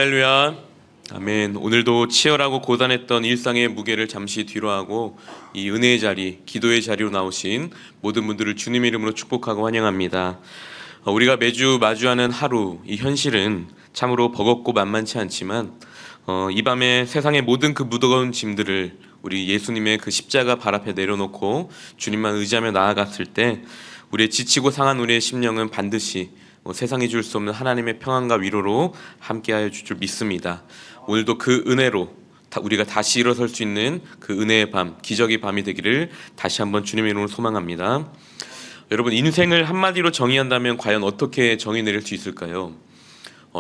할렐루야. 아멘. 오늘도 치열하고 고단했던 일상의 무게를 잠시 뒤로하고 이 은혜의 자리, 기도의 자리로 나오신 모든 분들을 주님의 이름으로 축복하고 환영합니다. 우리가 매주 마주하는 하루, 이 현실은 참으로 버겁고 만만치 않지만 이 밤에 세상의 모든 그 무거운 짐들을 우리 예수님의 그 십자가 발 앞에 내려놓고 주님만 의지하며 나아갔을 때 우리의 지치고 상한 우리의 심령은 반드시 세상이 줄 수 없는 하나님의 평안과 위로로 함께하여 줄 줄 믿습니다. 오늘도 그 은혜로 우리가 다시 일어설 수 있는 그 은혜의 밤, 기적의 밤이 되기를 다시 한번 주님의 이름으로 소망합니다. 여러분, 인생을 한마디로 정의한다면 과연 어떻게 정의 내릴 수 있을까요?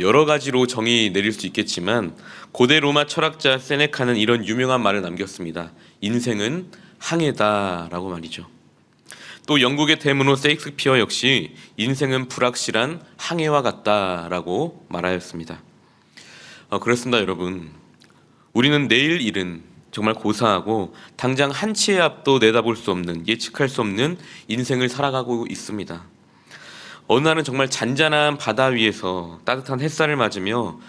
여러 가지로 정의 내릴 수 있겠지만 고대 로마 철학자 세네카는 이런 유명한 말을 남겼습니다. 인생은 항해다라고 말이죠. 또 영국의 대문호 세익스피어 역시 인생은 불확실한 항해와 같다라고 말하였습니다. 그렇습니다, 여러분. 우리는 내일 일은 정말 고사하고 당장 한 치의 앞도 내다볼 수 없는, 예측할 수 없는 인생을 살아가고 있습니다. 어느 날은 정말 잔잔한 바다 위에서 따뜻한 햇살을 맞으며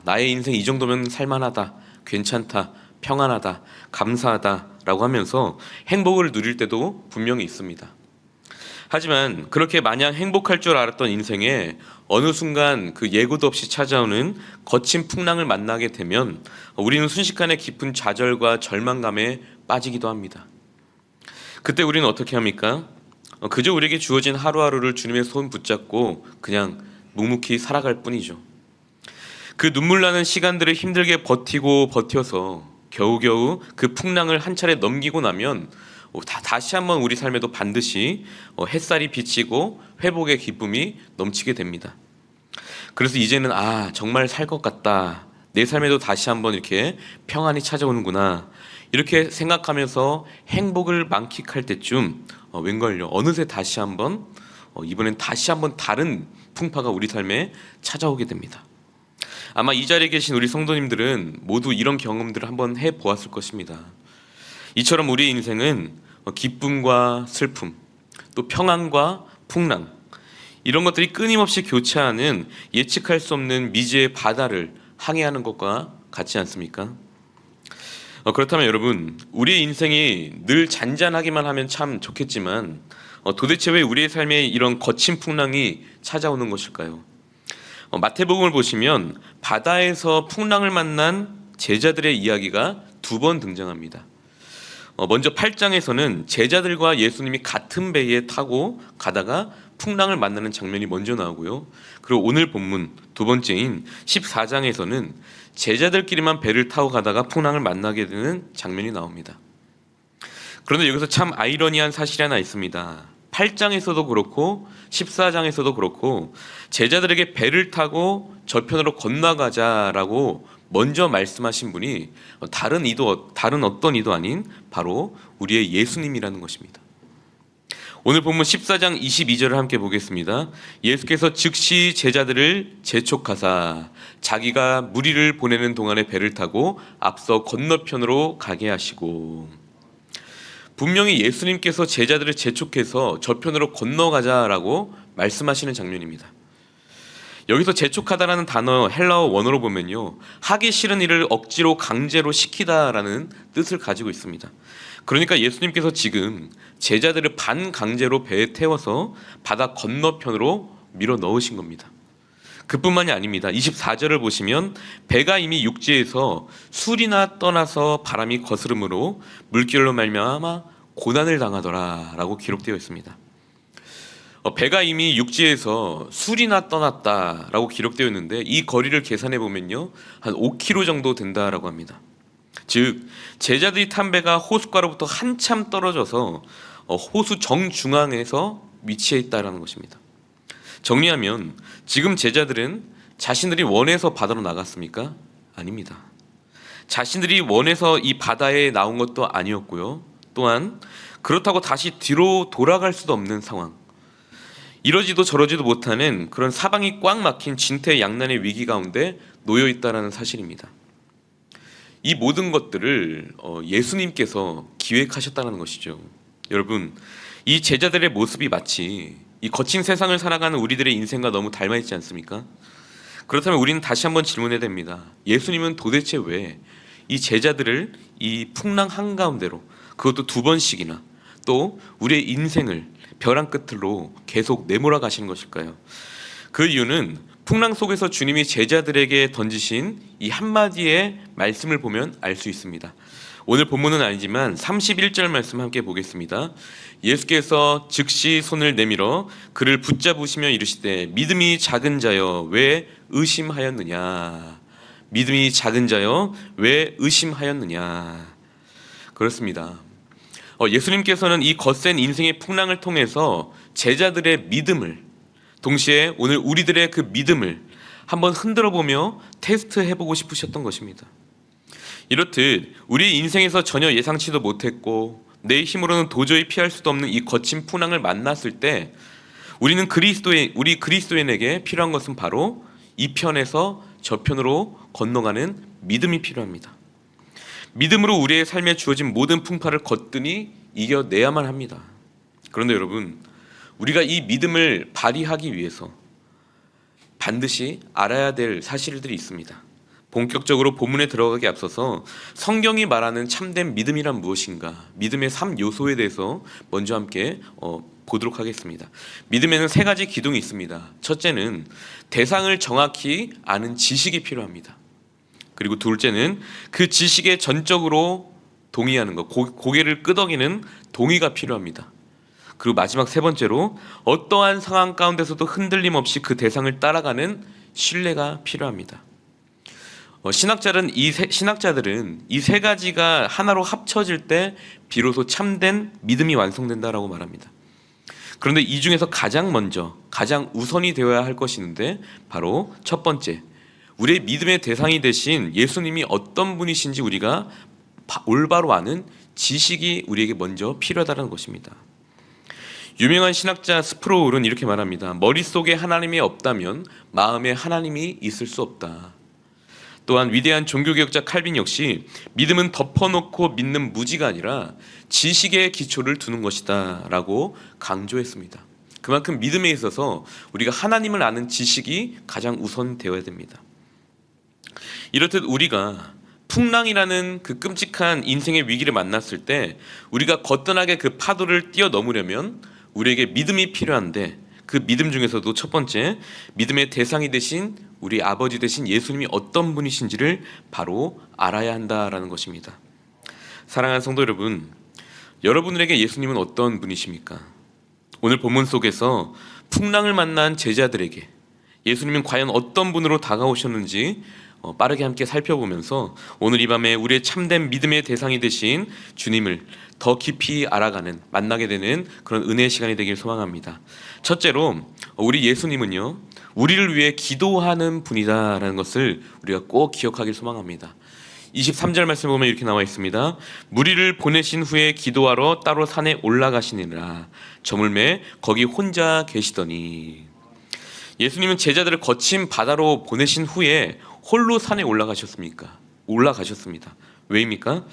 나의 인생 이 정도면 살만하다, 괜찮다, 평안하다, 감사하다라고 하면서 행복을 누릴 때도 분명히 있습니다. 하지만 그렇게 마냥 행복할 줄 알았던 인생에 어느 순간 그 예고도 없이 찾아오는 거친 풍랑을 만나게 되면 우리는 순식간에 깊은 좌절과 절망감에 빠지기도 합니다. 그때 우리는 어떻게 합니까? 그저 우리에게 주어진 하루하루를 주님의 손 붙잡고 그냥 묵묵히 살아갈 뿐이죠. 그 눈물 나는 시간들을 힘들게 버텨서 겨우겨우 그 풍랑을 한 차례 넘기고 나면 다시 한번 우리 삶에도 반드시 햇살이 비치고 회복의 기쁨이 넘치게 됩니다. 그래서 이제는 정말 살 것 같다, 내 삶에도 다시 한번 이렇게 평안이 찾아오는구나, 이렇게 생각하면서 행복을 만끽할 때쯤 웬걸요, 어느새 다시 한번 이번엔 다시 한번 다른 풍파가 우리 삶에 찾아오게 됩니다. 아마 이 자리에 계신 우리 성도님들은 모두 이런 경험들을 한번 해보았을 것입니다. 이처럼 우리의 인생은 기쁨과 슬픔, 또 평안과 풍랑, 이런 것들이 끊임없이 교차하는 예측할 수 없는 미지의 바다를 항해하는 것과 같지 않습니까? 그렇다면 여러분, 우리의 인생이 늘 잔잔하기만 하면 참 좋겠지만 도대체 왜 우리의 삶에 이런 거친 풍랑이 찾아오는 것일까요? 마태복음을 보시면 바다에서 풍랑을 만난 제자들의 이야기가 2번 등장합니다. 먼저 8장에서는 제자들과 예수님이 같은 배에 타고 가다가 풍랑을 만나는 장면이 먼저 나오고요. 그리고 오늘 본문 두 번째인 14장에서는 제자들끼리만 배를 타고 가다가 풍랑을 만나게 되는 장면이 나옵니다. 그런데 여기서 참 아이러니한 사실이 하나 있습니다. 8장에서도 그렇고 14장에서도 그렇고 제자들에게 배를 타고 저편으로 건너가자라고 먼저 말씀하신 분이 다른 어떤 이도 아닌 바로 우리의 예수님이라는 것입니다. 오늘 본문 14장 22절을 함께 보겠습니다. 예수께서 즉시 제자들을 재촉하사 자기가 무리를 보내는 동안에 배를 타고 앞서 건너편으로 가게 하시고, 분명히 예수님께서 제자들을 재촉해서 저편으로 건너가자라고 말씀하시는 장면입니다. 여기서 재촉하다라는 단어 헬라어 원어로 보면요, 하기 싫은 일을 억지로 강제로 시키다라는 뜻을 가지고 있습니다. 그러니까 예수님께서 지금 제자들을 반강제로 배에 태워서 바다 건너편으로 밀어 넣으신 겁니다. 그뿐만이 아닙니다. 24절을 보시면 배가 이미 육지에서 술이나 떠나서 바람이 거스름으로 물결로 말미암아 고난을 당하더라 라고 기록되어 있습니다. 배가 이미 육지에서 술이나 떠났다라고 기록되어 있는데 이 거리를 계산해 보면요, 한 5km 정도 된다라고 합니다. 즉 제자들이 탄 배가 호숫가로부터 한참 떨어져서 호수 정중앙에서 위치해 있다라는 것입니다. 정리하면 지금 제자들은 자신들이 원해서 바다로 나갔습니까? 아닙니다. 자신들이 원해서 이 바다에 나온 것도 아니었고요, 또한 그렇다고 다시 뒤로 돌아갈 수도 없는 상황, 이러지도 저러지도 못하는 그런 사방이 꽉 막힌 진퇴양난의 위기 가운데 놓여 있다는 사실입니다. 이 모든 것들을 예수님께서 기획하셨다는 것이죠. 여러분, 이 제자들의 모습이 마치 이 거친 세상을 살아가는 우리들의 인생과 너무 닮아 있지 않습니까? 그렇다면 우리는 다시 한번 질문해야 됩니다. 예수님은 도대체 왜 이 제자들을 이 풍랑 한가운데로, 그것도 2번씩이나, 또 우리의 인생을 벼랑 끝으로 계속 내몰아 가시는 것일까요? 그 이유는 풍랑 속에서 주님이 제자들에게 던지신 이 한마디의 말씀을 보면 알 수 있습니다. 오늘 본문은 아니지만 31절 말씀 함께 보겠습니다. 예수께서 즉시 손을 내밀어 그를 붙잡으시며 이르시되 믿음이 작은 자여 왜 의심하였느냐. 믿음이 작은 자여 왜 의심하였느냐. 그렇습니다. 예수님께서는 이 거센 인생의 풍랑을 통해서 제자들의 믿음을, 동시에 오늘 우리들의 그 믿음을 한번 흔들어 보며 테스트해보고 싶으셨던 것입니다. 이렇듯 우리 인생에서 전혀 예상치도 못했고 내 힘으로는 도저히 피할 수도 없는 이 거친 풍랑을 만났을 때 우리 그리스도인에게 필요한 것은 바로 이 편에서 저 편으로 건너가는 믿음이 필요합니다. 믿음으로 우리의 삶에 주어진 모든 풍파를 거뜬히 이겨내야만 합니다. 그런데 여러분, 우리가 이 믿음을 발휘하기 위해서 반드시 알아야 될 사실들이 있습니다. 본격적으로 본문에 들어가기 앞서서 성경이 말하는 참된 믿음이란 무엇인가, 믿음의 3요소에 대해서 먼저 함께 보도록 하겠습니다. 믿음에는 3가지 기둥이 있습니다. 첫째는 대상을 정확히 아는 지식이 필요합니다. 그리고 둘째는 그 지식에 전적으로 동의하는 것, 고개를 끄덕이는 동의가 필요합니다. 그리고 마지막 3번째로 어떠한 상황 가운데서도 흔들림 없이 그 대상을 따라가는 신뢰가 필요합니다. 신학자들은 이 3가지가 하나로 합쳐질 때 비로소 참된 믿음이 완성된다라고 말합니다. 그런데 이 중에서 가장 우선이 되어야 할 것이 있는데 바로 첫 번째, 우리의 믿음의 대상이 되신 예수님이 어떤 분이신지 우리가 올바로 아는 지식이 우리에게 먼저 필요하다는 것입니다. 유명한 신학자 스프로울은 이렇게 말합니다. 머릿속에 하나님이 없다면 마음에 하나님이 있을 수 없다. 또한 위대한 종교개혁자 칼빈 역시 믿음은 덮어놓고 믿는 무지가 아니라 지식의 기초를 두는 것이다 라고 강조했습니다. 그만큼 믿음에 있어서 우리가 하나님을 아는 지식이 가장 우선되어야 됩니다. 이렇듯 우리가 풍랑이라는 그 끔찍한 인생의 위기를 만났을 때 우리가 거뜬하게 그 파도를 뛰어넘으려면 우리에게 믿음이 필요한데, 그 믿음 중에서도 첫 번째, 믿음의 대상이 되신 우리 아버지 되신 예수님이 어떤 분이신지를 바로 알아야 한다라는 것입니다. 사랑하는 성도 여러분, 여러분들에게 예수님은 어떤 분이십니까? 오늘 본문 속에서 풍랑을 만난 제자들에게 예수님은 과연 어떤 분으로 다가오셨는지 빠르게 함께 살펴보면서 오늘 이 밤에 우리의 참된 믿음의 대상이 되신 주님을 더 깊이 알아가는, 만나게 되는 그런 은혜의 시간이 되길 소망합니다. 첫째로, 우리 예수님은요, 우리를 위해 기도하는 분이다라는 것을 우리가 꼭 기억하길 소망합니다. 23절 말씀을 보면 이렇게 나와 있습니다. 무리를 보내신 후에 기도하러 따로 산에 올라가시니라. 저물매 거기 혼자 계시더니. 예수님은 제자들을 거친 바다로 보내신 후에 홀로 산에 올라가셨습니다. 왜입니까?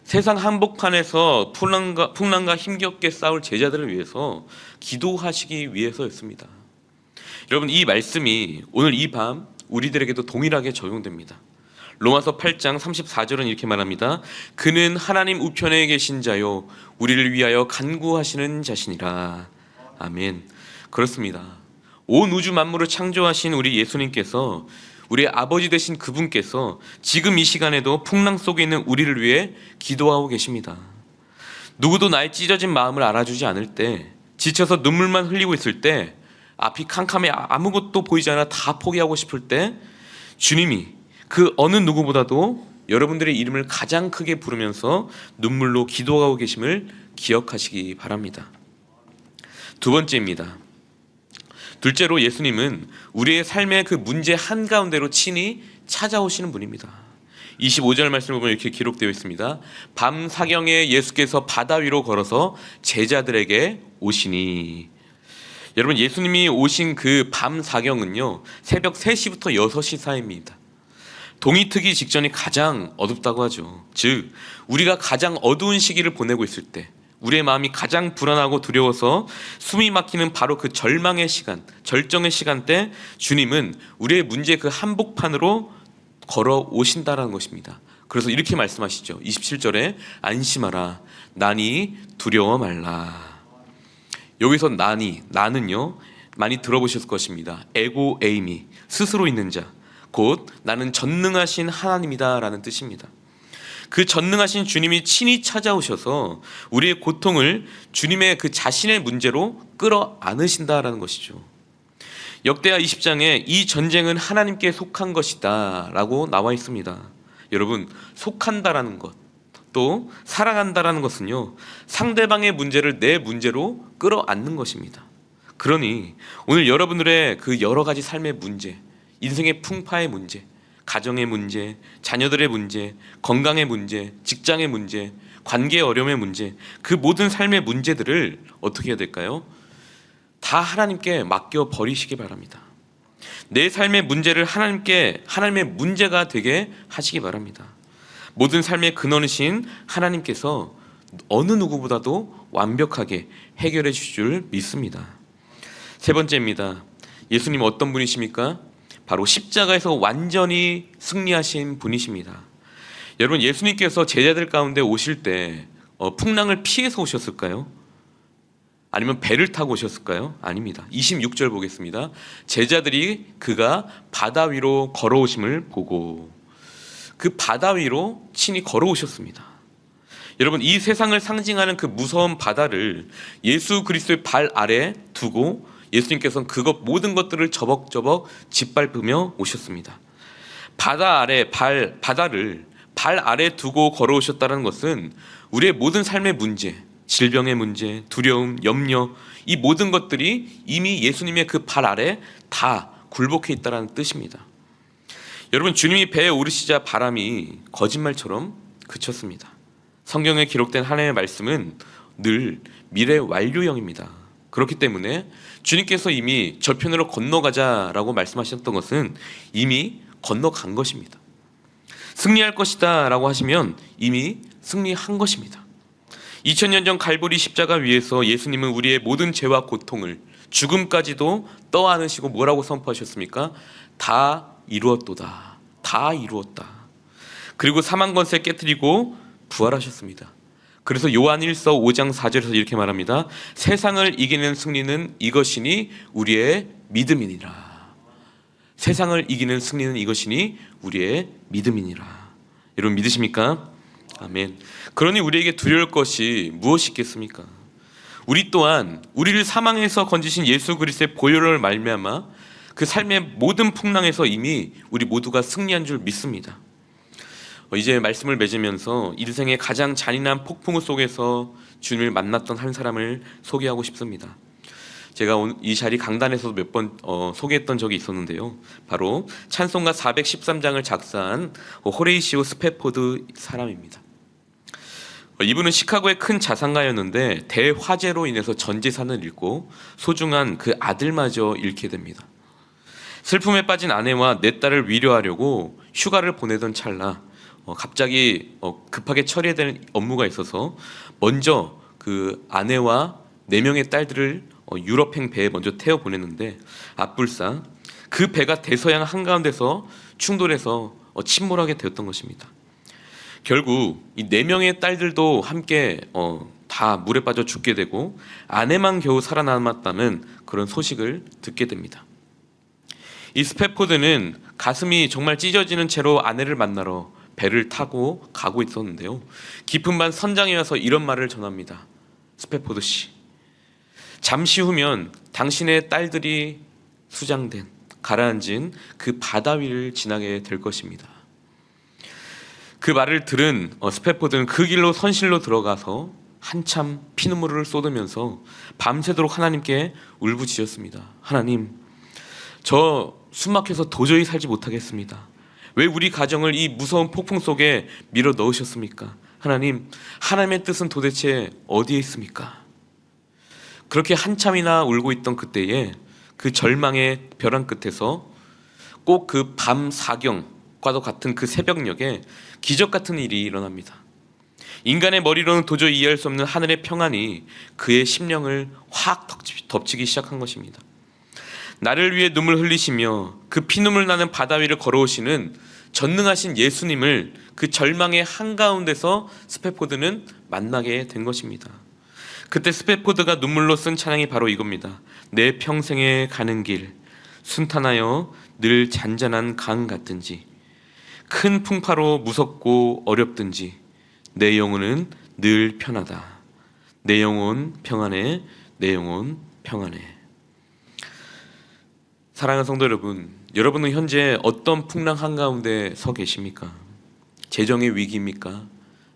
세상 한복판에서 풍랑과 힘겹게 싸울 제자들을 위해서 기도하시기 위해서였습니다. 여러분, 이 말씀이 오늘 이 밤 우리들에게도 동일하게 적용됩니다. 로마서 8장 34절은 이렇게 말합니다. 그는 하나님 우편에 계신 자요 우리를 위하여 간구하시는 자시니라. 아멘. 그렇습니다. 온 우주 만물을 창조하신 우리 예수님께서, 우리의 아버지 되신 그분께서 지금 이 시간에도 풍랑 속에 있는 우리를 위해 기도하고 계십니다. 누구도 나의 찢어진 마음을 알아주지 않을 때, 지쳐서 눈물만 흘리고 있을 때, 앞이 캄캄해 아무것도 보이지 않아 다 포기하고 싶을 때, 주님이 그 어느 누구보다도 여러분들의 이름을 가장 크게 부르면서 눈물로 기도하고 계심을 기억하시기 바랍니다. 두 번째입니다. 둘째로, 예수님은 우리의 삶의 그 문제 한가운데로 친히 찾아오시는 분입니다. 25절 말씀을 보면 이렇게 기록되어 있습니다. 밤 사경에 예수께서 바다 위로 걸어서 제자들에게 오시니. 여러분, 예수님이 오신 그 밤 사경은요, 새벽 3시부터 6시 사이입니다. 동이 트기 직전이 가장 어둡다고 하죠. 즉, 우리가 가장 어두운 시기를 보내고 있을 때, 우리의 마음이 가장 불안하고 두려워서 숨이 막히는 바로 그 절망의 시간, 절정의 시간대 주님은 우리의 문제 그 한복판으로 걸어오신다라는 것입니다. 그래서 이렇게 말씀하시죠. 27절에 안심하라 나니 두려워 말라. 여기서 나는요 많이 들어보셨을 것입니다. 에고 에이미, 스스로 있는 자, 곧 나는 전능하신 하나님이다 라는 뜻입니다. 그 전능하신 주님이 친히 찾아오셔서 우리의 고통을 주님의 그 자신의 문제로 끌어안으신다라는 것이죠. 역대하 20장에 이 전쟁은 하나님께 속한 것이다 라고 나와 있습니다. 여러분, 속한다라는 것, 또 사랑한다라는 것은요 상대방의 문제를 내 문제로 끌어안는 것입니다. 그러니 오늘 여러분들의 그 여러 가지 삶의 문제, 인생의 풍파의 문제, 가정의 문제, 자녀들의 문제, 건강의 문제, 직장의 문제, 관계 어려움의 문제, 그 모든 삶의 문제들을 어떻게 해야 될까요? 다 하나님께 맡겨 버리시기 바랍니다. 내 삶의 문제를 하나님의 문제가 되게 하시기 바랍니다. 모든 삶의 근원이신 하나님께서 어느 누구보다도 완벽하게 해결해 주실 줄 믿습니다. 세 번째입니다. 예수님 어떤 분이십니까? 바로 십자가에서 완전히 승리하신 분이십니다. 여러분, 예수님께서 제자들 가운데 오실 때 풍랑을 피해서 오셨을까요? 아니면 배를 타고 오셨을까요? 아닙니다. 26절 보겠습니다. 제자들이 그가 바다 위로 걸어오심을 보고 그 바다 위로 친히 걸어오셨습니다. 여러분, 이 세상을 상징하는 그 무서운 바다를 예수 그리스도의 발 아래 두고 예수님께서는 모든 것들을 저벅저벅 짓밟으며 오셨습니다. 바다를 발 아래 두고 걸어오셨다는 것은 우리의 모든 삶의 문제, 질병의 문제, 두려움, 염려, 이 모든 것들이 이미 예수님의 그 발 아래 다 굴복해 있다는 뜻입니다. 여러분, 주님이 배에 오르시자 바람이 거짓말처럼 그쳤습니다. 성경에 기록된 하나님의 말씀은 늘 미래 완료형입니다. 그렇기 때문에 주님께서 이미 저편으로 건너가자라고 말씀하셨던 것은 이미 건너간 것입니다. 승리할 것이다 라고 하시면 이미 승리한 것입니다. 2000년 전 갈보리 십자가 위에서 예수님은 우리의 모든 죄와 고통을 죽음까지도 떠안으시고 뭐라고 선포하셨습니까? 다 이루었도다. 다 이루었다. 그리고 사망 권세 깨뜨리고 부활하셨습니다. 그래서 요한 1서 5장 4절에서 이렇게 말합니다. 세상을 이기는 승리는 이것이니 우리의 믿음이니라. 세상을 이기는 승리는 이것이니 우리의 믿음이니라. 여러분 믿으십니까? 아멘. 그러니 우리에게 두려울 것이 무엇이 있겠습니까? 우리 또한 우리를 사망에서 건지신 예수 그리스도의 보혈을 말미암아 그 삶의 모든 풍랑에서 이미 우리 모두가 승리한 줄 믿습니다. 이제 말씀을 맺으면서 인생의 가장 잔인한 폭풍 속에서 주님을 만났던 한 사람을 소개하고 싶습니다. 제가 이 자리 강단에서도 몇 번 소개했던 적이 있었는데요. 바로 찬송가 413장을 작사한 호레이시오 스패포드 사람입니다. 이분은 시카고의 큰 자산가였는데 대화재로 인해서 전 재산을 잃고 소중한 그 아들마저 잃게 됩니다. 슬픔에 빠진 아내와 내 딸을 위로하려고 휴가를 보내던 찰나 갑자기 급하게 처리해야 되는 업무가 있어서 먼저 그 아내와 4명의 딸들을 유럽행 배에 먼저 태워 보냈는데 앞불사 그 배가 대서양 한가운데서 충돌해서 침몰하게 되었던 것입니다. 결국 이 4명의 딸들도 함께 다 물에 빠져 죽게 되고 아내만 겨우 살아남았다는 그런 소식을 듣게 됩니다. 이 스패포드는 가슴이 정말 찢어지는 채로 아내를 만나러 배를 타고 가고 있었는데요. 깊은 밤 선장에 와서 이런 말을 전합니다. 스패포드 씨, 잠시 후면 당신의 딸들이 수장된 가라앉은 그 바다 위를 지나게 될 것입니다. 그 말을 들은 스패포드는 그 길로 선실로 들어가서 한참 피눈물을 쏟으면서 밤새도록 하나님께 울부짖었습니다. 하나님, 저 숨막혀서 도저히 살지 못하겠습니다. 왜 우리 가정을 이 무서운 폭풍 속에 밀어 넣으셨습니까? 하나님, 하나님의 뜻은 도대체 어디에 있습니까? 그렇게 한참이나 울고 있던 그때에 그 절망의 벼랑 끝에서 꼭 그 밤 사경과도 같은 그 새벽녘에 기적 같은 일이 일어납니다. 인간의 머리로는 도저히 이해할 수 없는 하늘의 평안이 그의 심령을 확 덮치기 시작한 것입니다. 나를 위해 눈물 흘리시며 그 피눈물 나는 바다 위를 걸어오시는 전능하신 예수님을 그 절망의 한가운데서 스페포드는 만나게 된 것입니다. 그때 스페포드가 눈물로 쓴 찬양이 바로 이겁니다. 내 평생에 가는 길 순탄하여 늘 잔잔한 강 같든지 큰 풍파로 무섭고 어렵든지 내 영혼은 늘 편하다. 내 영혼 평안해. 내 영혼 평안해. 사랑하는 성도 여러분, 여러분은 현재 어떤 풍랑 한가운데 서 계십니까? 재정의 위기입니까?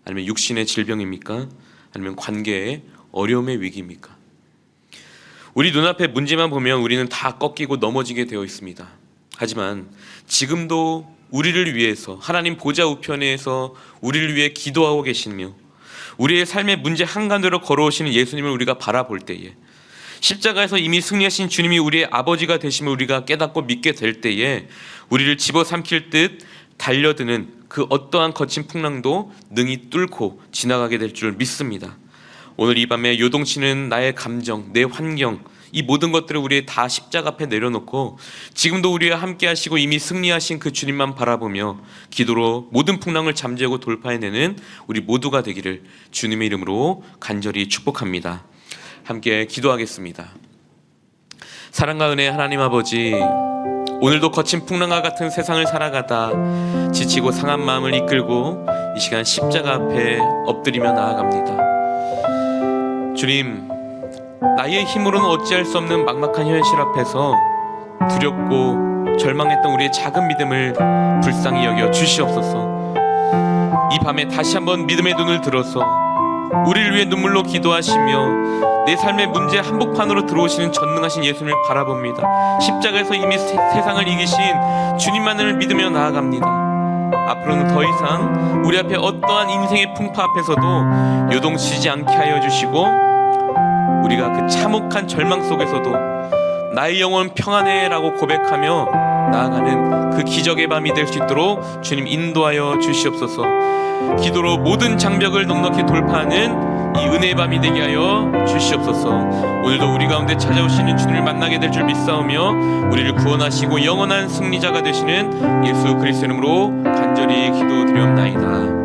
아니면 육신의 질병입니까? 아니면 관계의 어려움의 위기입니까? 우리 눈앞에 문제만 보면 우리는 다 꺾이고 넘어지게 되어 있습니다. 하지만 지금도 우리를 위해서 하나님 보좌 우편에서 우리를 위해 기도하고 계시며 우리의 삶의 문제 한가운데로 걸어오시는 예수님을 우리가 바라볼 때에, 십자가에서 이미 승리하신 주님이 우리의 아버지가 되심을 우리가 깨닫고 믿게 될 때에 우리를 집어삼킬 듯 달려드는 그 어떠한 거친 풍랑도 능히 뚫고 지나가게 될 줄 믿습니다. 오늘 이 밤에 요동치는 나의 감정, 내 환경, 이 모든 것들을 우리 다 십자가 앞에 내려놓고 지금도 우리와 함께 하시고 이미 승리하신 그 주님만 바라보며 기도로 모든 풍랑을 잠재우고 돌파해내는 우리 모두가 되기를 주님의 이름으로 간절히 축복합니다. 함께 기도하겠습니다. 사랑과 은혜의 하나님 아버지, 오늘도 거친 풍랑과 같은 세상을 살아가다 지치고 상한 마음을 이끌고 이 시간 십자가 앞에 엎드리며 나아갑니다. 주님, 나의 힘으로는 어찌할 수 없는 막막한 현실 앞에서 두렵고 절망했던 우리의 작은 믿음을 불쌍히 여겨 주시옵소서. 이 밤에 다시 한번 믿음의 눈을 들어서 우리를 위해 눈물로 기도하시며 내 삶의 문제 한복판으로 들어오시는 전능하신 예수님을 바라봅니다. 십자가에서 이미 세상을 이기신 주님만을 믿으며 나아갑니다. 앞으로는 더 이상 우리 앞에 어떠한 인생의 풍파 앞에서도 요동치지 않게 하여 주시고 우리가 그 참혹한 절망 속에서도 나의 영혼 평안해 라고 고백하며 나아가는 그 기적의 밤이 될 수 있도록 주님 인도하여 주시옵소서. 기도로 모든 장벽을 넉넉히 돌파하는 이 은혜의 밤이 되게 하여 주시옵소서. 오늘도 우리 가운데 찾아오시는 주님을 만나게 될 줄 믿사오며 우리를 구원하시고 영원한 승리자가 되시는 예수 그리스도 이름으로 간절히 기도드리옵나이다.